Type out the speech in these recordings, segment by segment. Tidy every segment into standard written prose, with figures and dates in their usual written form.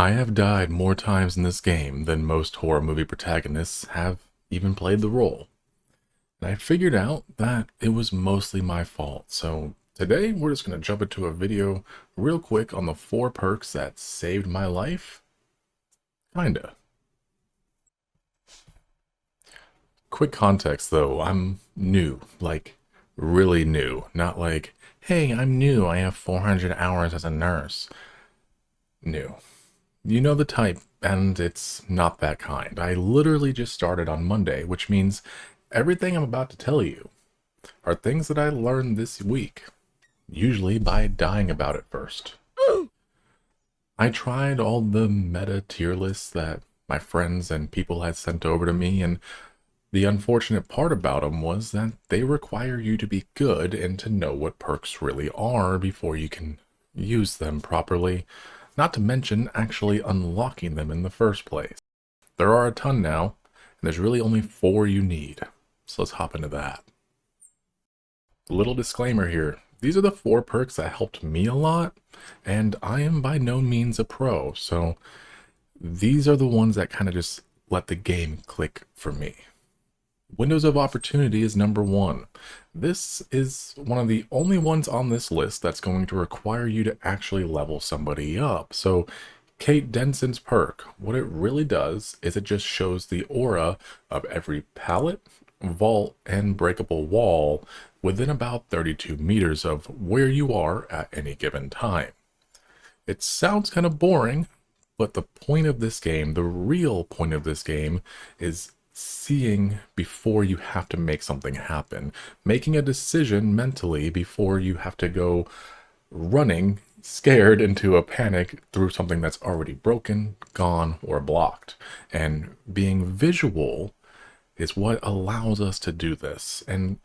I have died more times in this game than most horror movie protagonists have even played the role. And I figured out that it was mostly my fault. So today we're just going to jump into a video real quick on the 4 perks that saved my life. Kinda. Quick context though, I'm new, like really new. Not like, hey, I'm new, I have 400 hours as a nurse. New. You know the type, and it's not that kind. I literally just started on Monday, which means everything I'm about to tell you are things that I learned this week, usually by dying about it first. I tried all the meta tier lists that my friends and people had sent over to me, and the unfortunate part about them was that they require you to be good and to know what perks really are before you can use them properly, not to mention actually unlocking them in the first place. There are a ton now, and there's really only 4 you need. So let's hop into that. Little disclaimer here. These are the 4 perks that helped me a lot, and I am by no means a pro, so these are the ones that kind of just let the game click for me. Windows of Opportunity is number 1. This is one of the only ones on this list that's going to require you to actually level somebody up. So Kate Denson's perk, what it really does is it just shows the aura of every pallet, vault, and breakable wall within about 32 meters of where you are at any given time. It sounds kind of boring, but the point of this game, the real point of this game, is seeing before you have to make something happen, making a decision mentally before you have to go running scared into a panic through something that's already broken, gone, or blocked. And being visual is what allows us to do this. And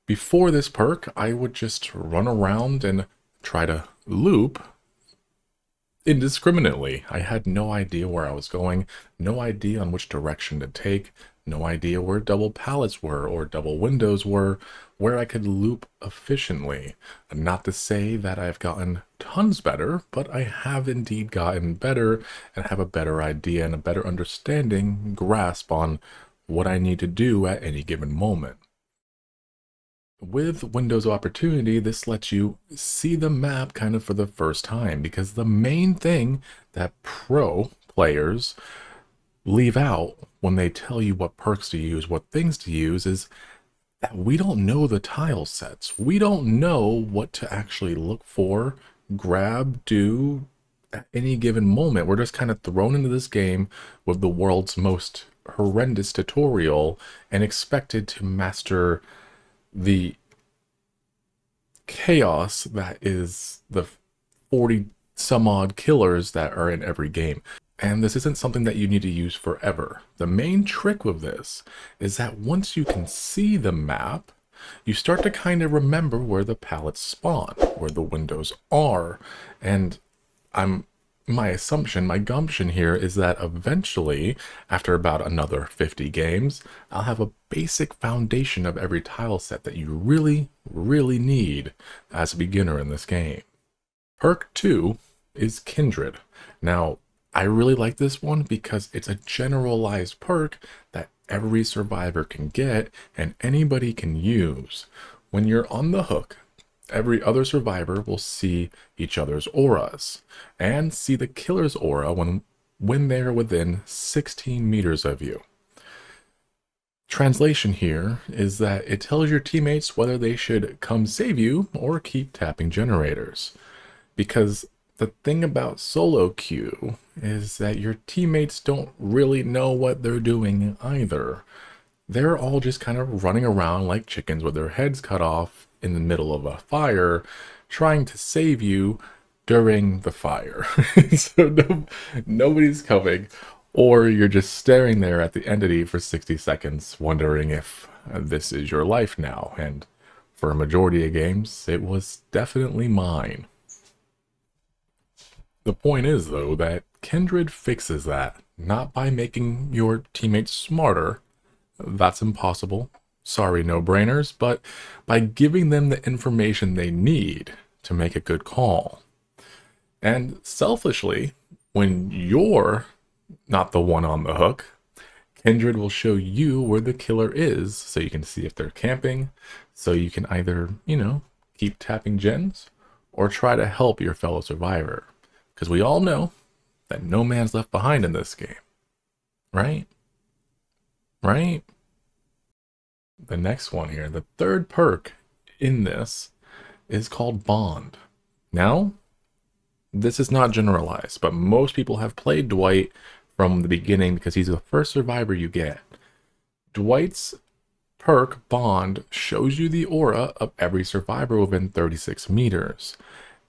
before this perk, I would just run around and try to loop indiscriminately. I had no idea where I was going, no idea on which direction to take, no idea where double pallets were or double windows were, where I could loop efficiently. Not to say that I've gotten tons better, but I have indeed gotten better and have a better idea and a better understanding, grasp on what I need to do at any given moment. With Windows Opportunity, this lets you see the map kind of for the first time, because the main thing that pro players leave out when they tell you what perks to use, what things to use, is that we don't know the tile sets. We don't know what to actually look for, grab, do at any given moment. We're just kind of thrown into this game with the world's most horrendous tutorial and expected to master the chaos that is the 40 some odd killers that are in every game. And this isn't something that you need to use forever. The main trick with this is that once you can see the map, you start to kind of remember where the pallets spawn, where the windows are. And my assumption, my gumption here is that eventually, after about another 50 games, I'll have a basic foundation of every tile set that you really, really need as a beginner in this game. Perk 2 is Kindred. Now, I really like this one because it's a generalized perk that every survivor can get and anybody can use. When you're on the hook, every other survivor will see each other's auras and see the killer's aura when they're within 16 meters of you. Translation here is that it tells your teammates whether they should come save you or keep tapping generators. Because the thing about solo queue is that your teammates don't really know what they're doing either. They're all just kind of running around like chickens with their heads cut off in the middle of a fire, trying to save you during the fire. So nobody's coming, or you're just staring there at the entity for 60 seconds, wondering if this is your life now. And for a majority of games, it was definitely mine. The point is, though, that Kindred fixes that, not by making your teammates smarter. That's impossible. Sorry, no-brainers, but by giving them the information they need to make a good call. And selfishly, When you're not the one on the hook, Kindred will show you where the killer is so you can see if they're camping, so you can either, keep tapping gens or try to help your fellow survivor. Because we all know that no man's left behind in this game, right? Right? The next one here, the third perk in this is called Bond. Now, this is not generalized, but most people have played Dwight from the beginning because he's the first survivor you get. Dwight's perk Bond shows you the aura of every survivor within 36 meters.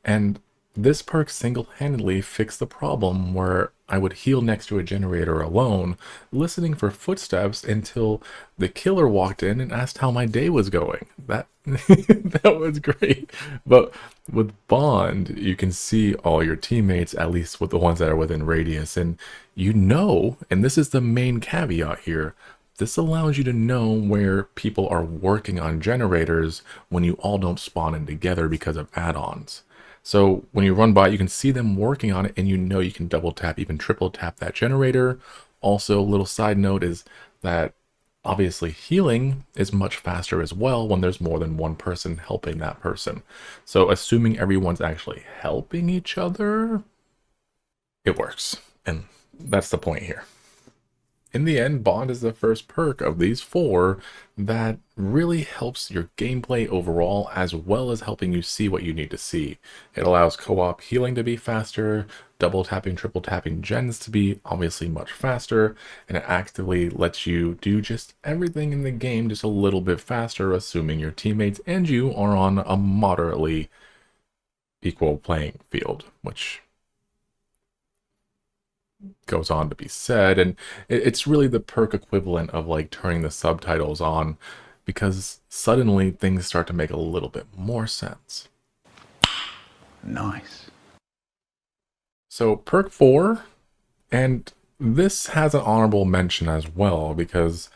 And this perk single-handedly fixed the problem where I would heal next to a generator alone, listening for footsteps until the killer walked in and asked how my day was going. That that was great. But with Bond, you can see all your teammates, at least with the ones that are within radius, and and this is the main caveat here, this allows you to know where people are working on generators when you all don't spawn in together because of add-ons. So when you run by, you can see them working on it, and you can double tap, even triple tap that generator. Also, a little side note is that obviously healing is much faster as well when there's more than one person helping that person. So assuming everyone's actually helping each other, it works. And that's the point here. In the end, Bond is the first perk of these four that really helps your gameplay overall, as well as helping you see what you need to see. It allows co-op healing to be faster, double tapping, triple tapping gens to be obviously much faster, and it actively lets you do just everything in the game just a little bit faster, assuming your teammates and you are on a moderately equal playing field, which goes on to be said. And it's really the perk equivalent of like turning the subtitles on, because suddenly things start to make a little bit more sense. Nice. So perk 4, and this has an honorable mention as well because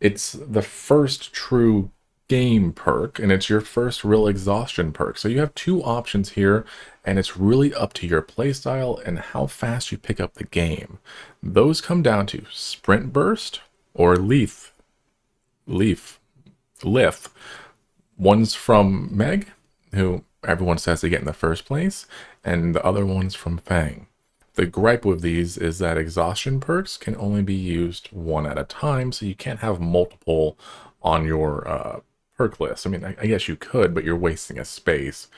it's the first true game perk, and it's your first real exhaustion perk. So you have two options here, and it's really up to your playstyle and how fast you pick up the game. Those come down to sprint burst or lith. One's from Meg, who everyone says they get in the first place, and the other one's from Fang. The gripe with these is that exhaustion perks can only be used one at a time, so you can't have multiple on your perk list. I mean, I guess you could, but you're wasting a space.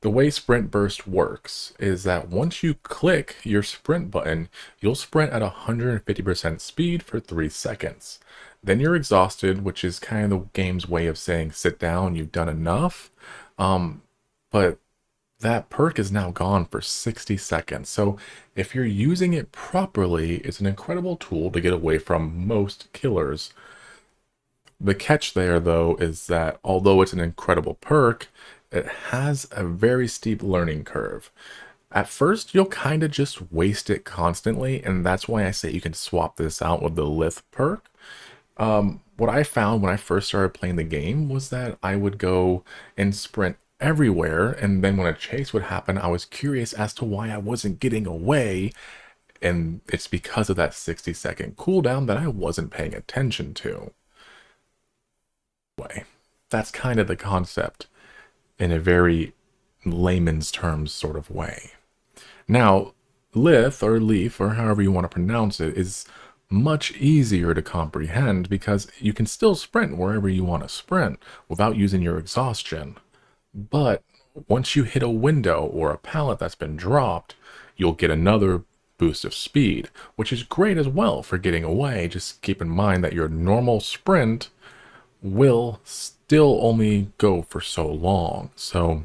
The way Sprint Burst works is that once you click your sprint button, you'll sprint at 150% speed for 3 seconds. Then you're exhausted, which is kind of the game's way of saying sit down, you've done enough. But that perk is now gone for 60 seconds. So if you're using it properly, it's an incredible tool to get away from most killers. The catch there, though, is that although it's an incredible perk, it has a very steep learning curve. At first, you'll kind of just waste it constantly, and that's why I say you can swap this out with the Lith perk. What I found when I first started playing the game was that I would go and sprint everywhere, and then when a chase would happen, I was curious as to why I wasn't getting away, and it's because of that 60-second cooldown that I wasn't paying attention to. That's kind of the concept in a very layman's terms sort of way. Now, Lith or Leaf, or however you want to pronounce it, is much easier to comprehend because you can still sprint wherever you want to sprint without using your exhaustion. But once you hit a window or a pallet that's been dropped, you'll get another boost of speed, which is great as well for getting away. Just keep in mind that your normal sprint will still only go for so long. So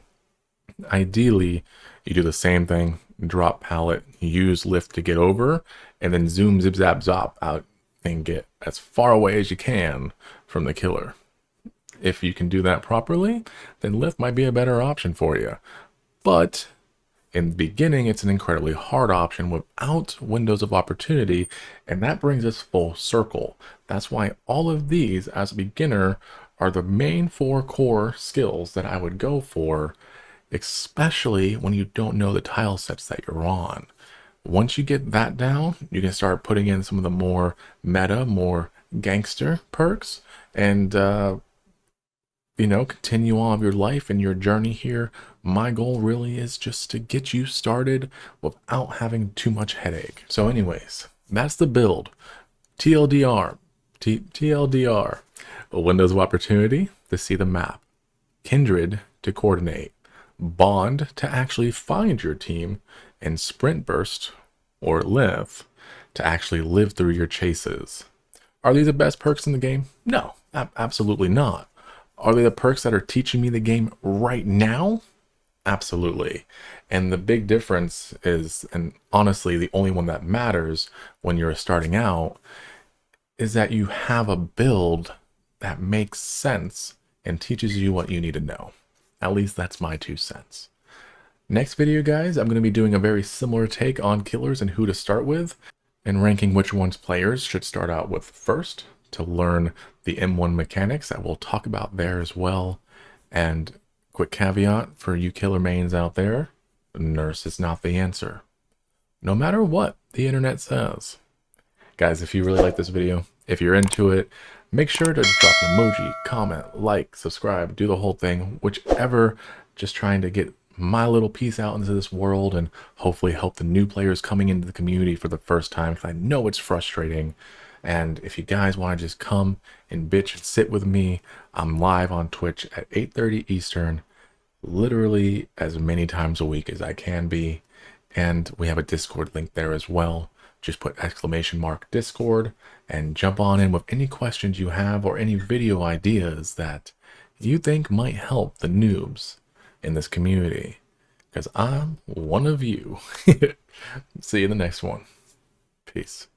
ideally, you do the same thing, drop pallet, use lift to get over, and then zoom, zip, zap, zop out and get as far away as you can from the killer. If you can do that properly, then lift might be a better option for you. But in the beginning, it's an incredibly hard option without windows of opportunity, and that brings us full circle. That's why all of these, as a beginner, are the main 4 core skills that I would go for, especially when you don't know the tile sets that you're on. Once you get that down, you can start putting in some of the more meta, more gangster perks, and continue on with your life and your journey here. My goal really is just to get you started without having too much headache. So anyways, that's the build. TLDR. TLDR. A windows of opportunity to see the map. Kindred to coordinate. Bond to actually find your team. And Sprint Burst, or Live, to actually live through your chases. Are these the best perks in the game? No, absolutely not. Are they the perks that are teaching me the game right now? Absolutely. And the big difference is, and honestly, the only one that matters when you're starting out, is that you have a build that makes sense and teaches you what you need to know. At least that's my 2 cents. Next video, guys, I'm going to be doing a very similar take on killers and who to start with, and ranking which ones players should start out with first to learn the M1 mechanics that we'll talk about there as well. And quick caveat for you killer mains out there, nurse is not the answer, no matter what the internet says. Guys, if you really like this video, if you're into it, make sure to drop an emoji, comment, like, subscribe, do the whole thing, whichever, just trying to get my little piece out into this world and hopefully help the new players coming into the community for the first time, because I know it's frustrating. And if you guys want to just come and bitch and sit with me, I'm live on Twitch at 8:30 Eastern, literally as many times a week as I can be. And we have a Discord link there as well. Just put !Discord and jump on in with any questions you have or any video ideas that you think might help the noobs in this community, because I'm one of you. See you in the next one. Peace.